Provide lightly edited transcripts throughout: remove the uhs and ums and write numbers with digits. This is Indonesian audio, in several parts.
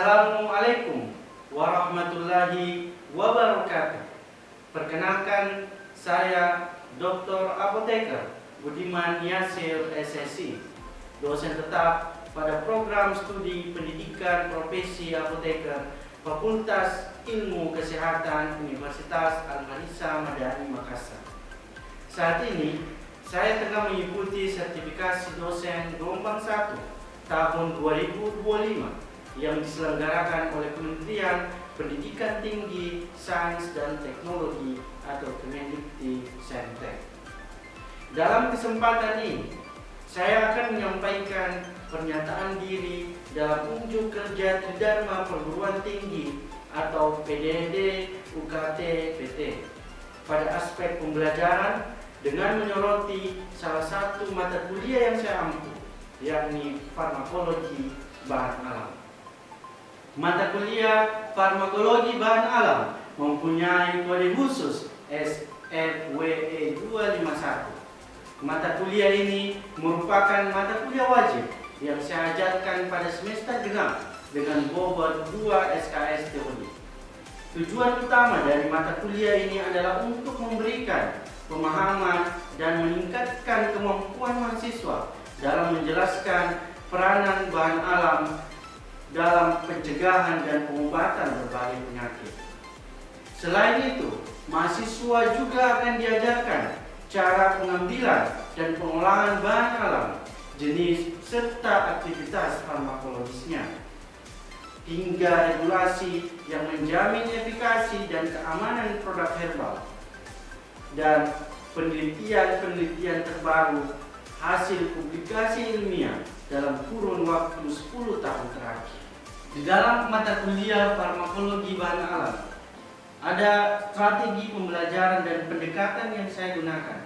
Assalamualaikum warahmatullahi wabarakatuh. Perkenalkan, saya Dr. Apoteker Budiman Yasir SSI, dosen tetap pada program studi pendidikan profesi apoteker Fakultas Ilmu Kesehatan Universitas Al-Marissa Madani Makassar. Saat ini saya tengah mengikuti sertifikasi dosen gelombang 1 tahun 2025 yang diselenggarakan oleh Kementerian Pendidikan Tinggi, Sains dan Teknologi atau Kemendikti-Saintek. Dalam kesempatan ini, saya akan menyampaikan pernyataan diri dalam unjuk kerja Tridharma Perguruan Tinggi atau PDD UKT PT pada aspek pembelajaran dengan menyoroti salah satu mata kuliah yang saya ampu, yakni farmakologi bahan alam. Mata kuliah farmakologi bahan alam mempunyai kode khusus SFWE 251. Mata kuliah ini merupakan mata kuliah wajib yang saya ajarkan pada semester genap dengan bobot 2 SKS teori. Tujuan utama dari mata kuliah ini adalah untuk memberikan pemahaman dan meningkatkan kemampuan mahasiswa dalam menjelaskan peranan bahan alam dalam pencegahan dan pengobatan berbagai penyakit. Selain itu, mahasiswa juga akan diajarkan cara pengambilan dan pengolahan bahan alam, jenis serta aktivitas farmakologisnya, hingga regulasi yang menjamin efikasi dan keamanan produk herbal, dan penelitian-penelitian terbaru hasil publikasi ilmiah dalam kurun waktu 10 tahun terakhir. Di dalam mata kuliah farmakologi bahan alam, ada strategi pembelajaran dan pendekatan yang saya gunakan,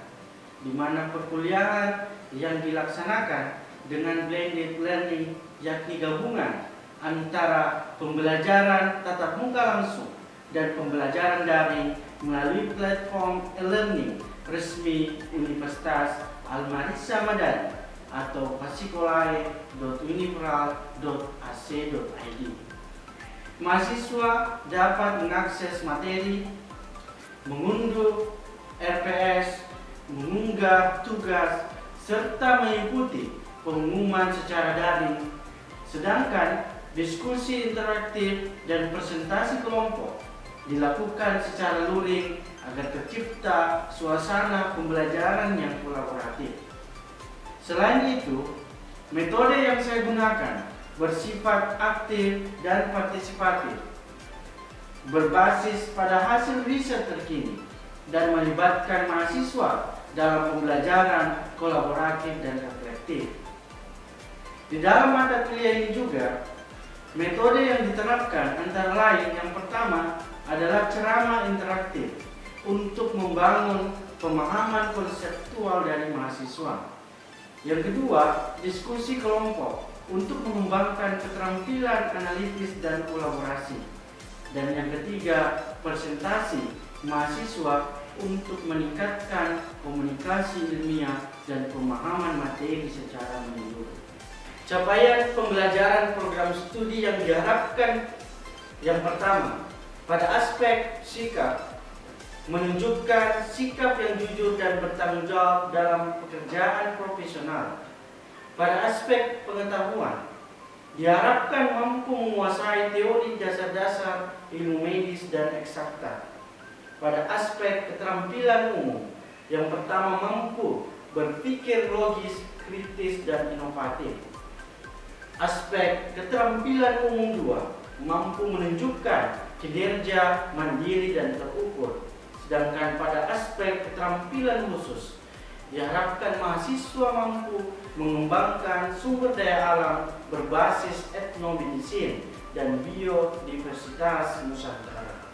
di mana perkuliahan yang dilaksanakan dengan blended learning, yakni gabungan antara pembelajaran tatap muka langsung dan pembelajaran daring melalui platform e-learning resmi Universitas Al-Marissa Madani atau fasikolae.univeral.ac.id. Mahasiswa dapat mengakses materi, mengunduh RPS, mengunggah tugas, serta mengikuti pengumuman secara daring. Sedangkan diskusi interaktif dan presentasi kelompok dilakukan secara luring agar tercipta suasana pembelajaran yang kolaboratif. Selain itu, metode yang saya gunakan bersifat aktif dan partisipatif, berbasis pada hasil riset terkini, dan melibatkan mahasiswa dalam pembelajaran kolaboratif dan reflektif. Di dalam mata kuliah ini juga, metode yang diterapkan antara lain yang pertama adalah ceramah interaktif untuk membangun pemahaman konseptual dari mahasiswa. Yang kedua, diskusi kelompok untuk mengembangkan keterampilan analitis dan kolaborasi. Dan yang ketiga, presentasi mahasiswa untuk meningkatkan komunikasi ilmiah dan pemahaman materi secara menyeluruh. Capaian pembelajaran program studi yang diharapkan yang pertama, pada aspek sikap, menunjukkan sikap yang jujur dan bertanggung jawab dalam pekerjaan profesional. Pada aspek pengetahuan, diharapkan mampu menguasai teori dasar-dasar ilmu medis dan eksakta. Pada aspek keterampilan umum, yang pertama mampu berpikir logis, kritis, dan inovatif. Aspek keterampilan umum 2, mampu menunjukkan kinerja mandiri dan terukur. Sedangkan pada aspek keterampilan khusus, diharapkan mahasiswa mampu mengembangkan sumber daya alam berbasis etnomedicine dan biodiversitas Nusantara.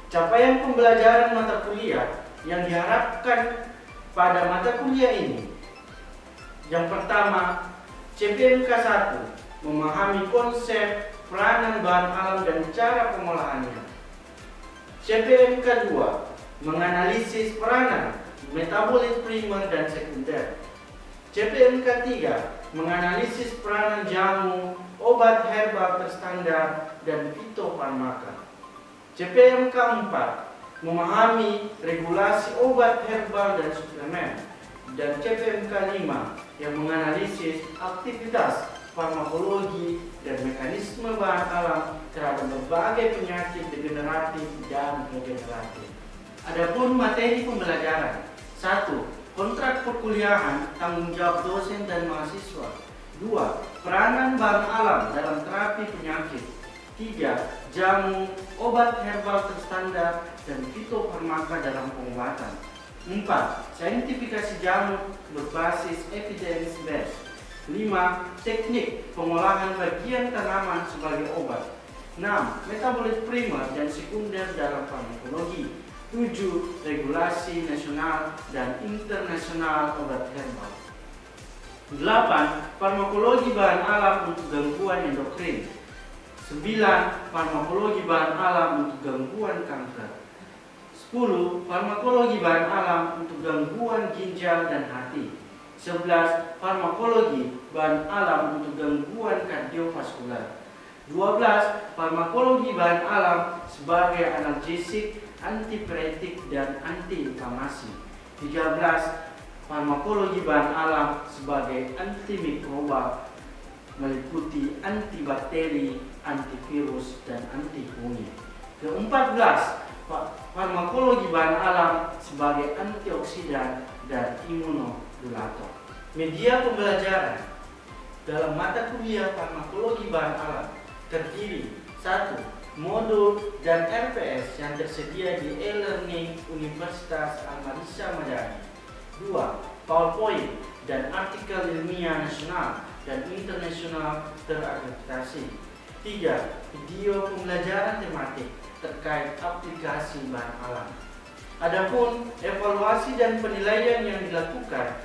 Capaian pembelajaran mata kuliah yang diharapkan pada mata kuliah ini, yang pertama, CPMK 1, memahami konsep peranan bahan alam dan cara pengolahannya. CPMK 2, menganalisis peranan metabolit primer dan sekunder. CPMK 3, menganalisis peranan jamu, obat herbal terstandar, dan fitofarmaka. CPM keempat, memahami regulasi obat herbal dan suplemen. Dan CPM kelima, yang menganalisis aktivitas farmakologi dan mekanisme bahan alam terhadap berbagai penyakit degeneratif dan regeneratif. Adapun materi pembelajaran: 1. Kontrak perkuliahan, tanggung jawab dosen dan mahasiswa. 2. Peranan bahan alam dalam terapi penyakit. 3. Jamu, obat herbal terstandar, dan fitofarmaka dalam pengobatan. 4. Saintifikasi jamu berbasis evidence based. 5. Teknik pengolahan bagian tanaman sebagai obat. 6. Metabolit primer dan sekunder dalam farmakologi. 7. Regulasi nasional dan internasional obat herbal. 8. Farmakologi bahan alam untuk gangguan endokrin. 9. Farmakologi bahan alam untuk gangguan kanker. 10. Farmakologi bahan alam untuk gangguan ginjal dan hati. 11. Farmakologi bahan alam untuk gangguan kardiovaskular. 12. Farmakologi bahan alam sebagai analgesik, antipiretik, dan antiinflamasi. 13. Farmakologi bahan alam sebagai antimikroba, meliputi antibakteri, antivirus, dan antifungi. Ke-14, farmakologi bahan alam sebagai antioksidan dan imunomodulator. Media pembelajaran dalam mata kuliah farmakologi bahan alam terdiri 1. Modul dan RPS yang tersedia di e-learning Universitas Al-Marisa Madani. 2. PowerPoint dan artikel ilmiah nasional dan internasional terakreditasi. 3. Video pembelajaran tematik terkait aplikasi bahan alam. Adapun evaluasi dan penilaian yang dilakukan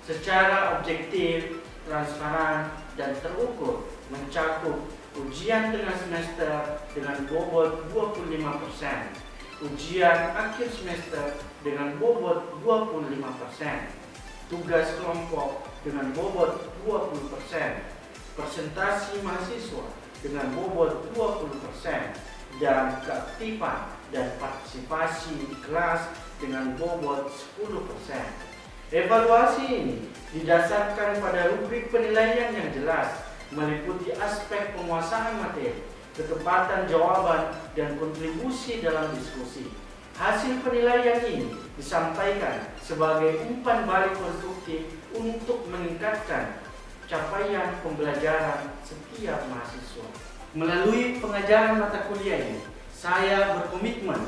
secara objektif, transparan, dan terukur mencakup ujian tengah semester dengan bobot 25%, ujian akhir semester dengan bobot 25%, tugas kelompok dengan bobot 20%, presentasi mahasiswa dengan bobot 20%, dan keaktifan dan partisipasi di kelas dengan bobot 10%. Evaluasi ini didasarkan pada rubrik penilaian yang jelas, meliputi aspek penguasaan materi, ketepatan jawaban, dan kontribusi dalam diskusi. Hasil penilaian ini disampaikan sebagai umpan balik konstruktif untuk meningkatkan capaian pembelajaran setiap mahasiswa. Melalui pengajaran mata kuliah ini, saya berkomitmen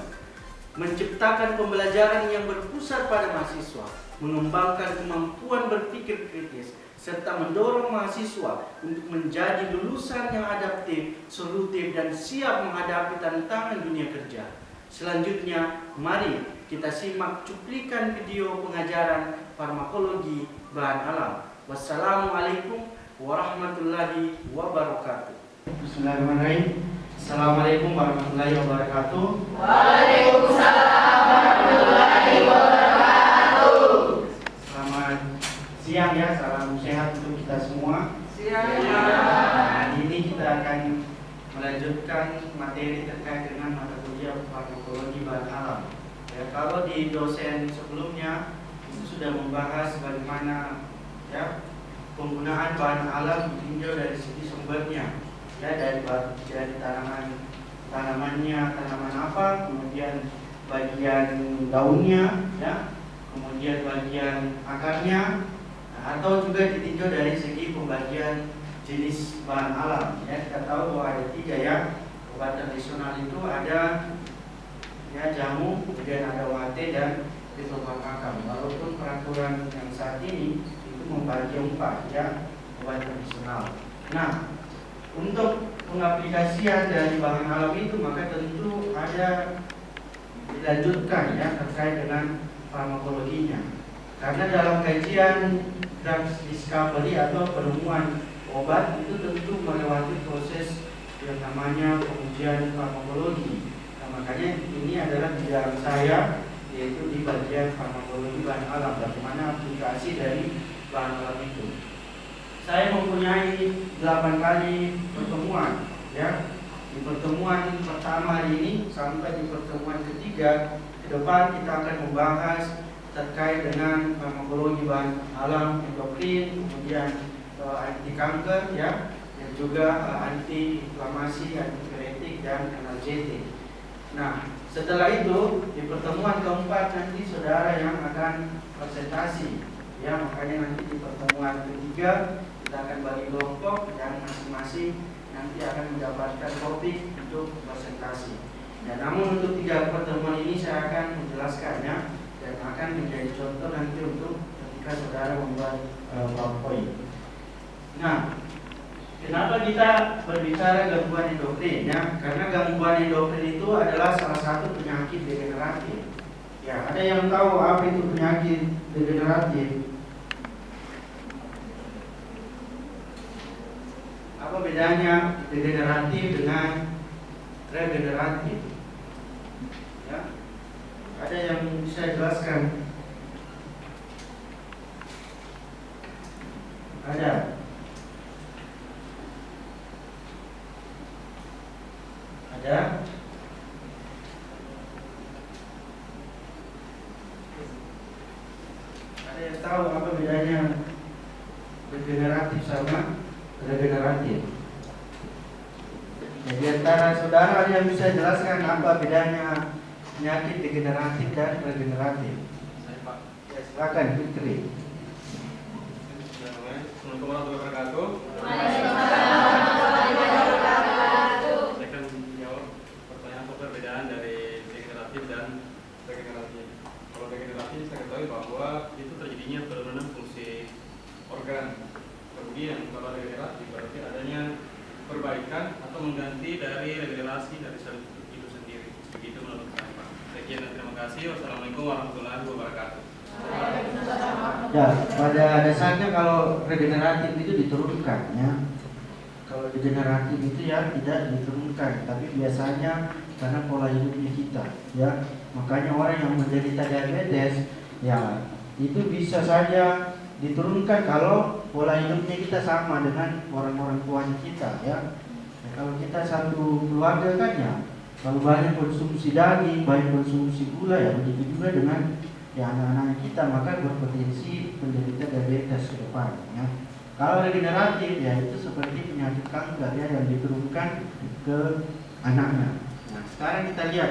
menciptakan pembelajaran yang berpusat pada mahasiswa, mengembangkan kemampuan berpikir kritis, serta mendorong mahasiswa untuk menjadi lulusan yang adaptif, solutif, dan siap menghadapi tantangan dunia kerja. Selanjutnya, mari kita simak cuplikan video pengajaran farmakologi bahan alam. Wassalamualaikum warahmatullahi wabarakatuh. Bismillahirrahmanirrahim. Assalamualaikum warahmatullahi wabarakatuh. Waalaikumsalam warahmatullahi wabarakatuh. Selamat siang ya, salam sehat untuk kita semua. Siang. Hari ini kita akan melanjutkan materi terkait dengan mata kuliah farmakologi bahan alam. Ya, kalau di dosen sebelumnya itu sudah membahas bagaimana ya penggunaan bahan alam ditinjau dari segi sumbernya. Ya, dari tanamannya, tanaman apa, kemudian bagian daunnya, ya, kemudian bagian akarnya, atau juga ditinjau dari segi pembagian jenis bahan alam. Ya, kita tahu bahwa ada 3 ya, obat tradisional itu ada ya jamu, kemudian ada OAT dan fitofarmaka. Walaupun peraturan yang saat ini itu membagi 4 ya obat tradisional. Nah, untuk pengaplikasian dari bahan alam itu maka tentu ada dilanjutkan ya terkait dengan farmakologinya. Karena dalam kajian drug discovery atau penemuan obat itu tentu melewati proses yang namanya pengujian farmakologi. Nah, makanya ini adalah bidang saya, yaitu di bagian farmakologi bahan alam, bagaimana aplikasi dari bahan alam itu. saya mempunyai 8 kali pertemuan, ya. Di pertemuan pertama hari ini sampai di pertemuan ketiga ke depan kita akan membahas terkait dengan farmakologi bahan alam, endokrin, kemudian anti kanker, ya, dan juga anti inflamasi, antipiretik dan analgetik. Nah, setelah itu di pertemuan keempat nanti saudara yang akan presentasi, ya, makanya nanti di pertemuan ketiga kita akan bagi kelompok dan masing-masing nanti akan mendapatkan topik untuk presentasi. Dan namun untuk 3 pertemuan ini saya akan menjelaskannya dan akan menjadi contoh nanti untuk ketika saudara membuat PowerPoint. Nah, kenapa kita berbicara gangguan endokrin, ya? Karena gangguan endokrin itu adalah salah satu penyakit degeneratif. Ya, ada yang tahu apa itu penyakit degeneratif? Apa bedanya degeneratif dengan regeneratif? Ya, ada yang bisa jelaskan? Ada. Ada. Ada yang tahu apa bedanya degeneratif sama regeneratif? Jadi antara saudara ada yang bisa jelaskan apa bedanya penyakit degeneratif dan regeneratif? Saya Pak. Ya, silakan Fitri. Assalamualaikum warahmatullahi wabarakatuh. Saya akan menjawab pertanyaan apa perbedaan dari degeneratif dan regeneratif. Kalau degeneratif saya ketahui bahwa itu terjadinya penurunan fungsi organ. Kemudian kalau regeneratif berarti adanya perbaikan atau mengganti dari regenerasi dari sel itu sendiri. Begitu menurut saya Pak. Sekian dan terima kasih. Wassalamualaikum warahmatullahi wabarakatuh. Ya, pada dasarnya kalau regeneratif itu diturunkan, ya. Kalau degeneratif itu ya tidak diturunkan, tapi biasanya karena pola hidupnya kita, ya. Makanya orang yang menderita diabetes, ya, itu bisa saja diturunkan kalau pola hidupnya kita sama dengan orang-orang tuanya kita, ya. Kalau kita satu keluarga kan ya, kalau banyak konsumsi daging, banyak konsumsi gula, ya begitu juga dengan ya anak-anak kita, maka berpotensi menderita diabetes ke depan, ya. Kalau regeneratif ya itu seperti penyakit kanker, ya, yang diturunkan ke anaknya. Nah, sekarang kita lihat,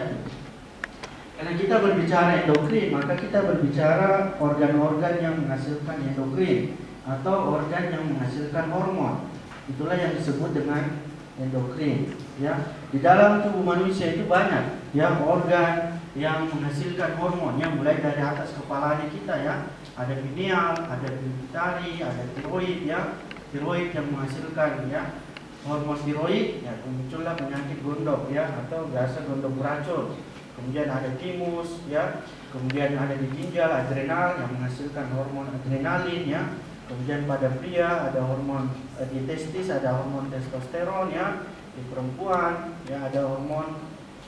karena kita berbicara endokrin, maka kita berbicara organ-organ yang menghasilkan endokrin atau organ yang menghasilkan hormon. Itulah yang disebut dengan endokrin, ya. Di dalam tubuh manusia itu banyak, ya, organ yang menghasilkan hormon, yang mulai dari atas kepalanya kita, ya. Ada pineal, ada pituitari, ada tiroid, ya. Tiroid yang menghasilkan, ya, hormon tiroid, ya, muncullah penyakit gondok, ya, atau biasa gondok beracun. Kemudian ada timus, ya. Kemudian ada di ginjal adrenal yang menghasilkan hormon adrenalin, ya. Kemudian pada pria ada hormon di testis ada hormon testosteron, ya. Di perempuan, ya, ada hormon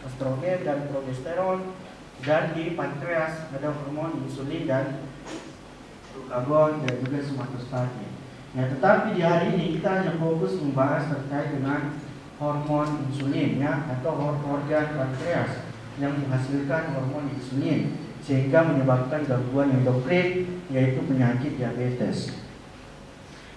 estrogen dan progesteron, dan di pankreas ada hormon insulin dan glukagon dan juga somatostatin. Ya, tetapi di hari ini kita hanya fokus membahas terkait dengan hormon insulin, ya, atau organ pankreas yang menghasilkan hormon insulin sehingga menyebabkan gangguan endokrin, yaitu penyakit diabetes.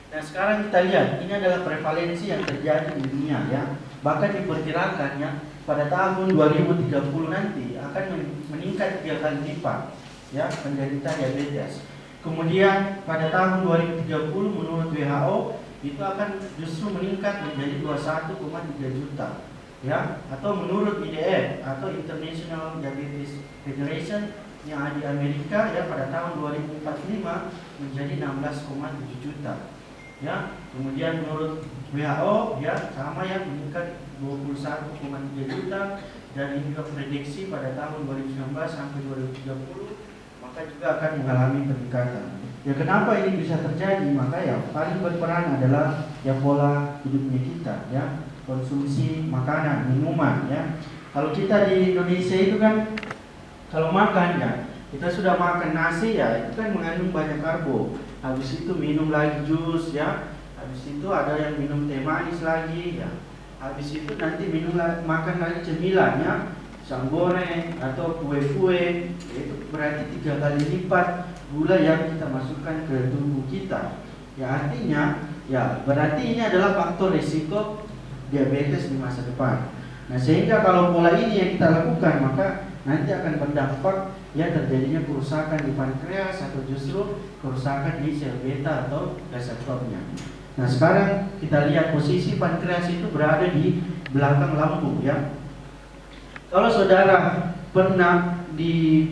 Nah, sekarang kita lihat, ini adalah prevalensi yang terjadi di dunia, ya. Bahkan diperkirakan, ya, pada tahun 2030 nanti akan meningkat 3 kali lipat, ya, penderita diabetes. Kemudian pada tahun 2030 menurut WHO itu akan justru meningkat menjadi 21,3 juta, ya. Atau menurut IDF atau International Diabetes Federation yang ada di Amerika, ya, pada tahun 2045 menjadi 16,7 juta. Ya, kemudian menurut WHO, ya, sama, ya, meningkat 21,3 juta, dan ini juga prediksi pada tahun 2019 sampai 2030 maka juga akan mengalami peningkatan. Ya, kenapa ini bisa terjadi? Maka ya paling berperan adalah ya pola hidupnya kita, ya, konsumsi makanan, minuman, ya. Kalau kita di Indonesia itu kan kalau makan, ya, kita sudah makan nasi, ya, itu kan mengandung banyak karbo. Habis itu minum lagi jus, ya. habis itu ada yang minum teh manis lagi ya, habis itu nanti makan lagi cemilan ya, pisang goreng atau kue-kue, itu berarti 3 kali lipat gula yang kita masukkan ke tubuh kita. Ya artinya ya berarti ini adalah faktor risiko diabetes di masa depan. Nah sehingga kalau pola ini yang kita lakukan maka nanti akan berdampak ya terjadinya kerusakan di pankreas atau justru kerusakan di sel beta atau reseptornya. Nah sekarang kita lihat posisi pankreas itu berada di belakang lambung ya. Kalau saudara pernah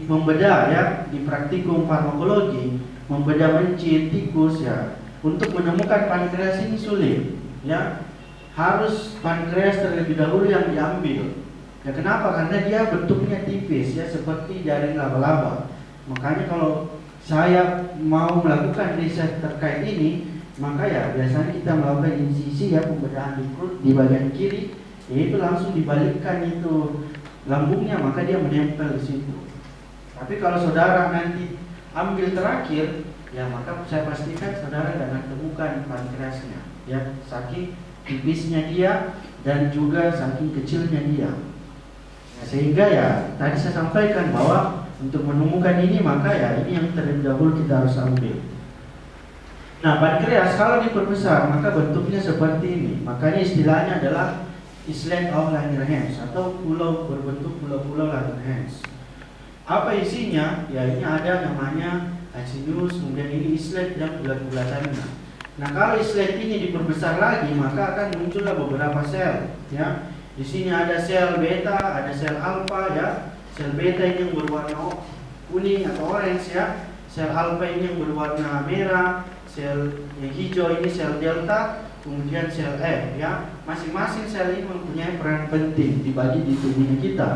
membedah ya di praktikum farmakologi, membedah mencit, tikus ya, untuk menemukan pankreas ini sulit ya. Harus pankreas terlebih dahulu yang diambil. Ya kenapa? Karena dia bentuknya tipis ya, seperti jaring laba-laba. Makanya kalau saya mau melakukan riset terkait ini, maka ya biasanya kita melakukan insisi ya, pembedahan di perut di bagian kiri, yaitu langsung dibalikkan itu lambungnya, maka dia menempel di situ. Tapi kalau saudara nanti ambil terakhir, ya maka saya pastikan saudara akan temukan pankreasnya, ya saking tipisnya dia dan juga saking kecilnya dia. Nah, sehingga ya tadi saya sampaikan bahwa untuk menemukan ini maka ya ini yang terlebih dahulu kita harus ambil. Nah pankreas kalau diperbesar maka bentuknya seperti ini. Makanya istilahnya adalah islet of Langerhans atau pulau berbentuk pulau-pulau Langerhans. Apa isinya? Ya ini ada namanya acinus, kemudian ini islet dan bulat-bulatannya. Nah kalau islet ini diperbesar lagi maka akan muncullah beberapa sel ya. Di sini ada sel beta, ada sel alfa ya. Sel beta ini yang berwarna kuning atau orange ya. Sel alfa ini yang berwarna merah. Sel yang hijau ini sel delta, kemudian sel F ya. Masing-masing sel ini mempunyai peran penting dibagi di tubuhnya kita.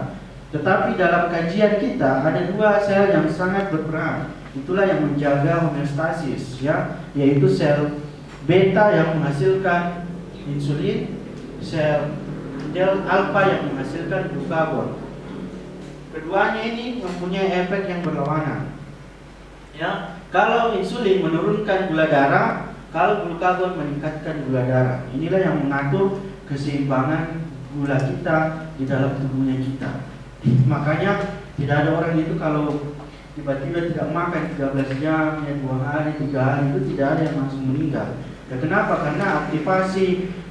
Tetapi dalam kajian kita ada 2 sel yang sangat berperan. Itulah yang menjaga homeostasis ya, yaitu sel beta yang menghasilkan insulin, sel del alfa yang menghasilkan glukagon. Keduanya ini mempunyai efek yang berlawanan. Ya, kalau insulin menurunkan gula darah, kalau glukagon meningkatkan gula darah. Inilah yang mengatur keseimbangan gula kita di dalam tubuhnya kita. Makanya tidak ada orang itu kalau tiba-tiba tidak makan 13 jam, ya 2 hari, 3 hari itu tidak ada yang langsung meninggal. Ya, kenapa? Karena aktivasi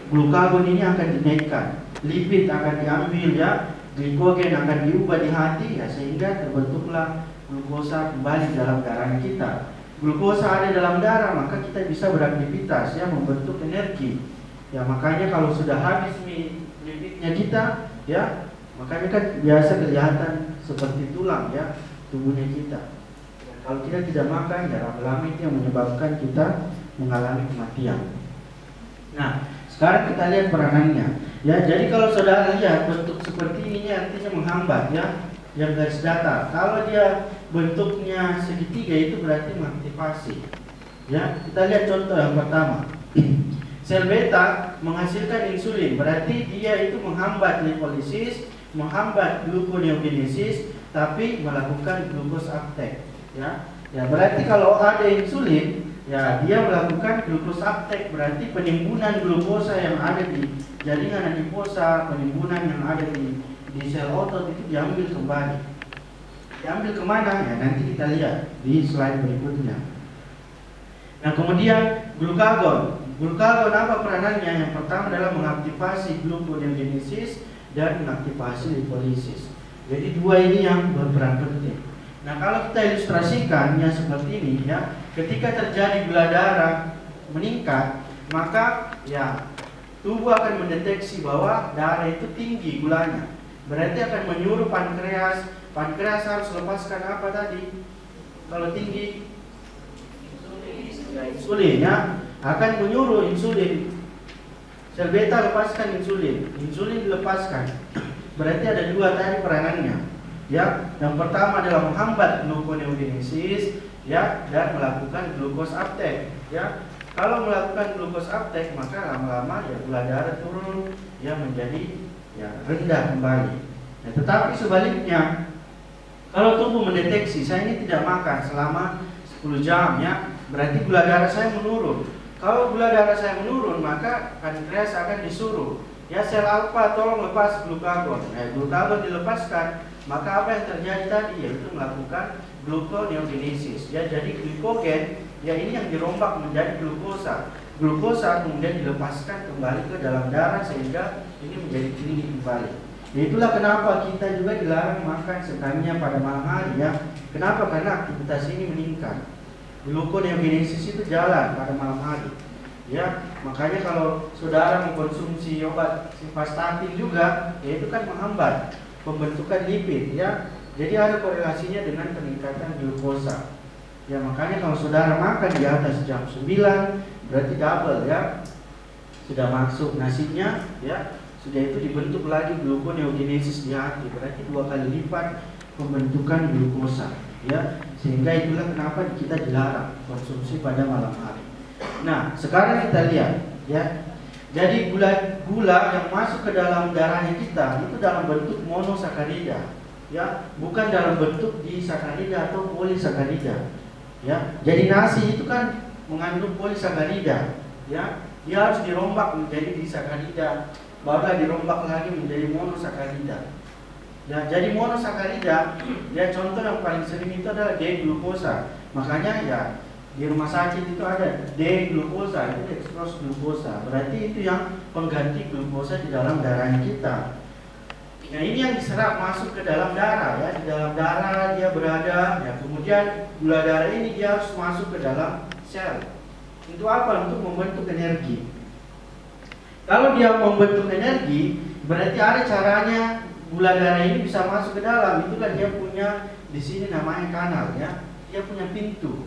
glukagon ini akan dinaikkan, lipid akan diambil ya, glikogen akan diubah di hati ya, sehingga terbentuklah glukosa kembali dalam darah kita. Glukosa ada dalam darah maka kita bisa beraktivitas ya, membentuk energi. Ya makanya kalau sudah habis lipidnya kita ya, makanya kan biasa kelihatan seperti tulang ya tubuhnya kita. Ya, kalau kita tidak makan ya lama-lama itu yang menyebabkan kita mengalami kematian. Nah, sekarang kita lihat peranannya. Ya, jadi kalau saudara lihat bentuk seperti ini artinya menghambat ya, yang garis datar. Kalau dia bentuknya segitiga itu berarti mengaktifasi. Ya, kita lihat contoh yang pertama. Sel beta menghasilkan insulin, berarti dia itu menghambat lipolisis, menghambat gluconeogenesis, tapi melakukan glukos uptake. Ya, berarti kalau ada insulin ya dia melakukan glukos uptake, berarti penimbunan glukosa yang ada di jaringan adiposa, penimbunan yang ada di sel otot itu diambil kembali. Diambil kemana? Ya nanti kita lihat di slide berikutnya. Nah kemudian glukagon. Glukagon apa peranannya? Yang pertama adalah mengaktifasi gluconeogenesis dan mengaktifasi lipolisis. Jadi 2 ini yang berperan penting. Nah kalau kita ilustrasikan yang seperti ini ya, ketika terjadi gula darah meningkat, maka ya tubuh akan mendeteksi bahwa darah itu tinggi gulanya. Berarti akan menyuruh pankreas harus lepaskan apa tadi? Kalau tinggi insulin ya, akan menyuruh insulin. Sel beta lepaskan insulin dilepaskan. Berarti ada 2 tadi peranannya. Ya, yang pertama adalah menghambat gluconeogenesis ya dan melakukan glukos uptake ya. Kalau melakukan glukos uptake maka lama-lama ya gula darah turun ya menjadi ya rendah kembali. Nah, tetapi sebaliknya kalau tubuh mendeteksi saya ini tidak makan selama 10 jam ya, berarti gula darah saya menurun. Kalau gula darah saya menurun, maka pankreas akan disuruh, ya sel alfa tolong lepas glukagon. Glukagon dilepaskan, maka apa yang terjadi tadi yaitu melakukan gluconeogenesis. Ya, jadi glikogen, ya ini yang dirombak menjadi glukosa. Glukosa kemudian dilepaskan kembali ke dalam darah sehingga ini menjadi tinggi kembali. Ya, itulah kenapa kita juga dilarang makan sebenarnya pada malam hari ya. Kenapa? Karena aktivitas ini meningkat. Gluconeogenesis itu jalan pada malam hari. Ya, makanya kalau saudara mengkonsumsi obat simvastatin juga, ya itu kan menghambat pembentukan lipid ya. Jadi ada korelasinya dengan peningkatan glukosa. Ya, makanya kalau saudara makan di atas jam 9 berarti double ya. Sudah masuk nasinya ya. Sudah itu dibentuk lagi gluconeogenesis di hati, berarti 2 kali lipat pembentukan glukosa ya. Sehingga itulah kenapa kita dilarang konsumsi pada malam hari. Nah, sekarang kita lihat ya. Jadi gula yang masuk ke dalam darahnya kita itu dalam bentuk monosakarida ya, bukan dalam bentuk disakarida atau polisakarida ya. Jadi nasi itu kan mengandung polisakarida ya. Dia harus dirombak menjadi disakarida, barulah dirombak lagi menjadi monosakarida. Ya, jadi monosakarida, ya contoh yang paling sering itu adalah D-glukosa. Makanya ya di rumah sakit itu ada D-glukosa, itu dextrose glukosa. Berarti itu yang pengganti glukosa di dalam darah kita. Nah, ini yang diserap masuk ke dalam darah ya. Di dalam darah dia berada ya. Kemudian gula darah ini dia harus masuk ke dalam sel. Untuk apa? Untuk membentuk energi. Kalau dia membentuk energi, berarti ada caranya gula darah ini bisa masuk ke dalam. Itu kan dia punya di sini namanya kanal ya. Dia punya pintu.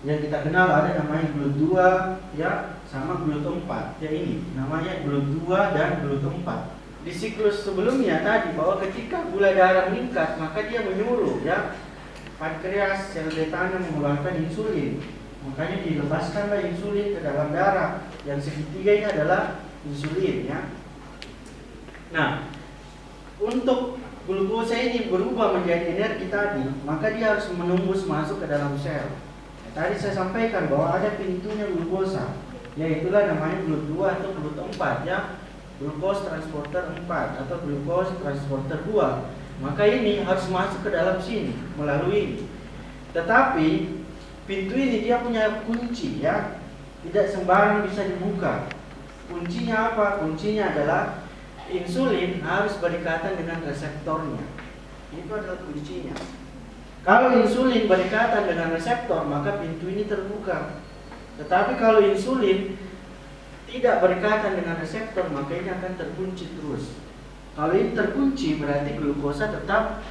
Yang kita kenal ada namanya glut 2 ya, sama glut 4. Ya ini namanya glut 2 dan glut 4. Di siklus sebelumnya tadi bahwa ketika gula darah meningkat, maka dia menyuruh ya pankreas sel betanya mengeluarkan insulin. Makanya dilepaskanlah insulin ke dalam darah. Yang segitiga ini adalah insulin ya. Nah, untuk glukosa ini berubah menjadi energi tadi, maka dia harus menembus masuk ke dalam sel. Tadi saya sampaikan bahwa ada pintunya glukosa, yaitulah namanya glut 2 atau glut 4 ya. Glucose transporter 4 atau glucose transporter 2. Maka ini harus masuk ke dalam sini melalui ini. Tetapi pintu ini dia punya kunci ya. Tidak sembarang bisa dibuka. Kuncinya apa? Kuncinya adalah insulin harus berdekatan dengan reseptornya. Itu adalah kuncinya. Kalau insulin berdekatan dengan reseptor, maka pintu ini terbuka. Tetapi kalau insulin tidak berdekatan dengan reseptor, maka ini akan terkunci terus. Kalau ini terkunci, berarti glukosa tetap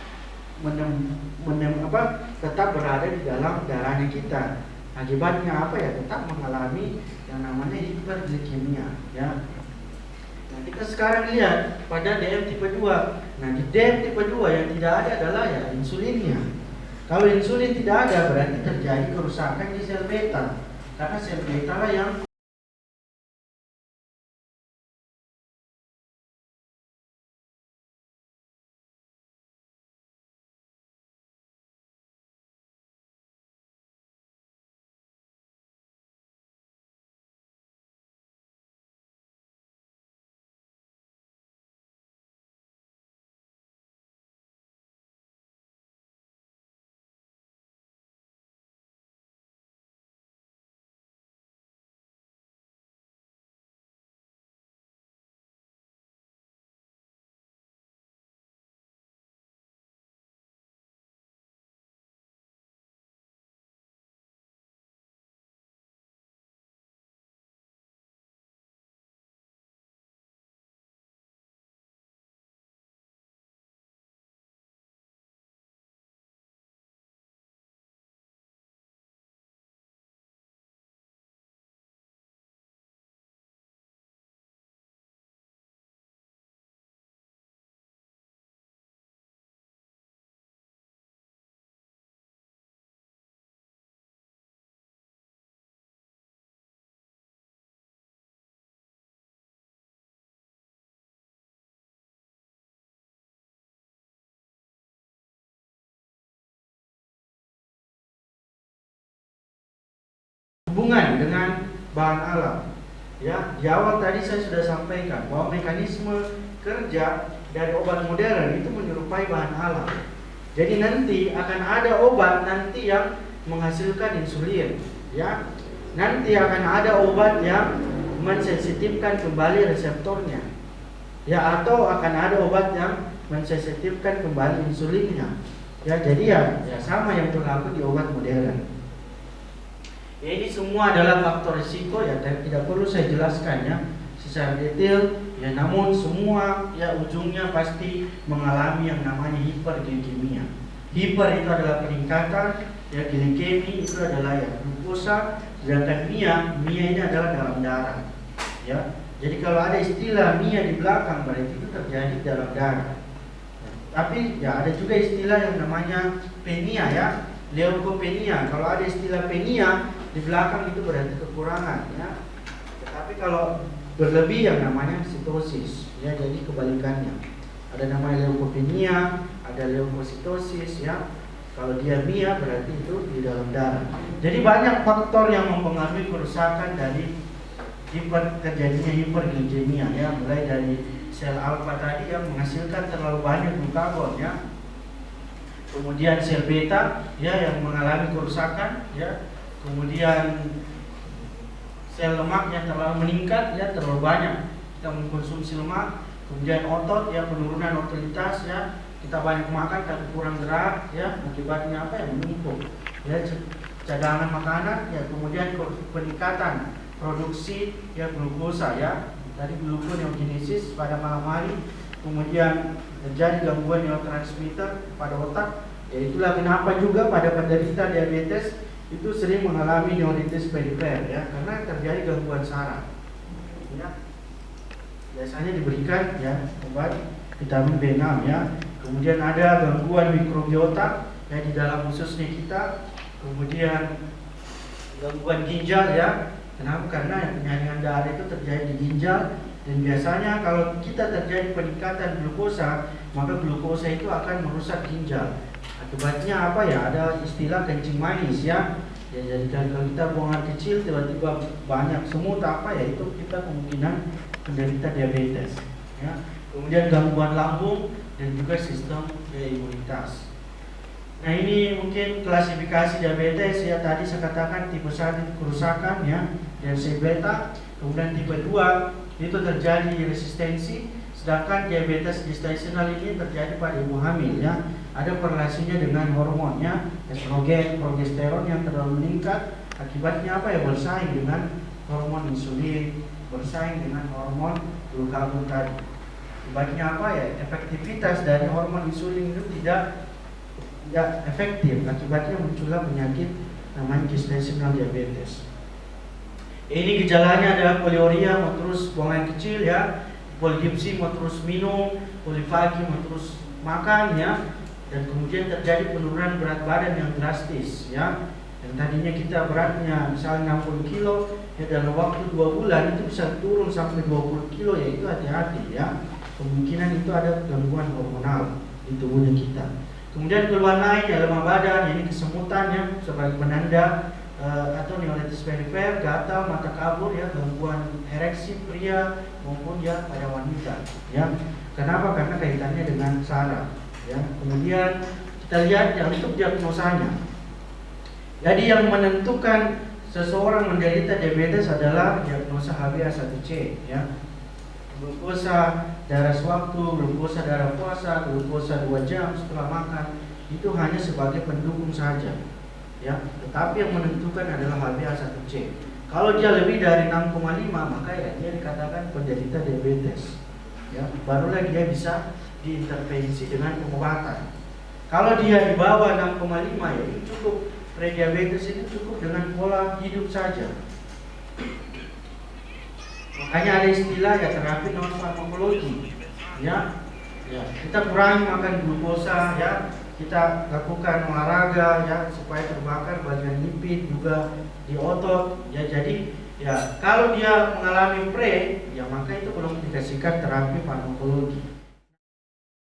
tetap berada di dalam darahnya kita. Akibatnya apa ya? Tetap mengalami yang namanya hiperglikemia ya. Nah, kita sekarang lihat pada DM tipe 2. Nah, di DM tipe 2 yang tidak ada adalah ya insulinnya. Kalau insulin tidak ada, berarti terjadi kerusakan di sel beta. Karena sel beta lah yang hubungan dengan bahan alam. Ya, di awal tadi saya sudah sampaikan bahwa mekanisme kerja dari obat modern itu menyerupai bahan alam. Jadi nanti akan ada obat nanti yang menghasilkan insulin, ya. Nanti akan ada obat yang mensensitifkan kembali reseptornya, ya, atau akan ada obat yang mensensitifkan kembali insulinnya. Ya, jadi ya sama yang berlaku di obat modern. Ya, ini semua adalah faktor risiko ya, tidak perlu saya jelaskan ya secara detail ya, namun semua ya ujungnya pasti mengalami yang namanya hiperglikemia. Hiper itu adalah peningkatan, ya glikemi itu adalah ya glukosa, sedangkan mia ini adalah dalam darah. Ya, jadi kalau ada istilah mia di belakang berarti itu terjadi dalam darah. Tapi ya ada juga istilah yang namanya penia ya, leukopenia. Kalau ada istilah penia di belakang itu berarti kekurangan ya. Tetapi kalau berlebih yang namanya sitosis ya, jadi kebalikannya. Ada namanya leukopenia, ada leukositosis ya. Kalau dia mia berarti itu di dalam darah. Jadi banyak faktor yang mempengaruhi kerusakan dari terjadinya hiperglikemia ya, mulai dari sel alfa tadi yang menghasilkan terlalu banyak glukagon ya. Kemudian sel beta ya yang mengalami kerusakan ya. Kemudian sel lemak yang terlalu meningkat ya, terlalu banyak kita mengkonsumsi lemak. Kemudian otot ya, penurunan otolitas ya, kita banyak makan tapi kurang gerak ya, akibatnya apa ya, menumpuk ya cadangan makanan ya. Kemudian peningkatan produksi ya glukosa ya, tadi gluconeogenesis pada malam hari. Kemudian terjadi gangguan neurotransmitter pada otak ya, itulah kenapa juga pada penderita diabetes itu sering mengalami neuritis perifer ya, karena terjadi gangguan saraf ya. Biasanya diberikan ya obat vitamin B6 ya. Kemudian ada gangguan mikrobiota ya di dalam ususnya kita. Kemudian gangguan ginjal ya. Kenapa? Karena penyaringan darah itu terjadi di ginjal, dan biasanya kalau kita terjadi peningkatan glukosa, maka glukosa itu akan merusak ginjal. Akibatnya apa ya? Ada istilah kencing manis ya. Ya, jadi kalau kita buang air kecil tiba-tiba banyak semut apa ya, itu kita kemungkinan penderita diabetes ya. Kemudian gangguan lambung dan juga sistem imunitas. Nah, ini mungkin klasifikasi diabetes ya, tadi saya katakan tipe 1 itu kerusakan ya, dan C beta. Kemudian tipe 2 itu terjadi resistensi, sedangkan diabetes gestasional ini terjadi pada ibu hamil ya. Ada korelasinya dengan hormonnya, estrogen, progesteron yang terlalu meningkat. Akibatnya apa ya? Bersaing dengan hormon insulin, bersaing dengan hormon glukagon tadi. Akibatnya apa ya? Efektivitas dari hormon insulin itu tidak efektif. Akibatnya muncullah penyakit namanya gestational diabetes. Ini gejalanya adalah poliuria, mau terus buang air kecil ya, polidipsi mau terus minum, polifagi mau terus makan ya. Dan kemudian terjadi penurunan berat badan yang drastis ya. Yang tadinya kita beratnya misalnya 60 kilo ya, dalam waktu 2 bulan itu bisa turun sampai 20 kilo ya, itu hati-hati ya. Kemungkinan itu ada gangguan hormonal di tubuhnya kita. Kemudian keluhan lain ya, lemah badan, ini kesemutan ya sebagai penanda atau neuritis perifer, gatal, mata kabur ya, gangguan ereksi pria maupun ya pada wanita ya. Kenapa? Karena kaitannya dengan saraf. Ya, kemudian kita lihat yang untuk diagnosanya. Jadi yang menentukan seseorang menderita diabetes adalah diagnosa HbA1c ya. Glukosa darah sewaktu, glukosa darah puasa, glukosa 2 jam setelah makan, itu hanya sebagai pendukung saja ya. Tetapi yang menentukan adalah HbA1c. Kalau dia lebih dari 6,5 maka ya dia dikatakan penderita diabetes ya. Barulah dia bisa diintervensi dengan pengobatan. Kalau dia di bawah 6,5 ya itu cukup, prediabetes itu cukup dengan pola hidup saja. Makanya ada istilah ya terapi non farmakologi ya. Ya, kita kurangi makan glukosa ya, kita lakukan olahraga ya supaya terbakar bagian lipid juga di otot ya. Jadi ya kalau dia mengalami pre ya maka itu belum dikasihkan terapi farmakologi.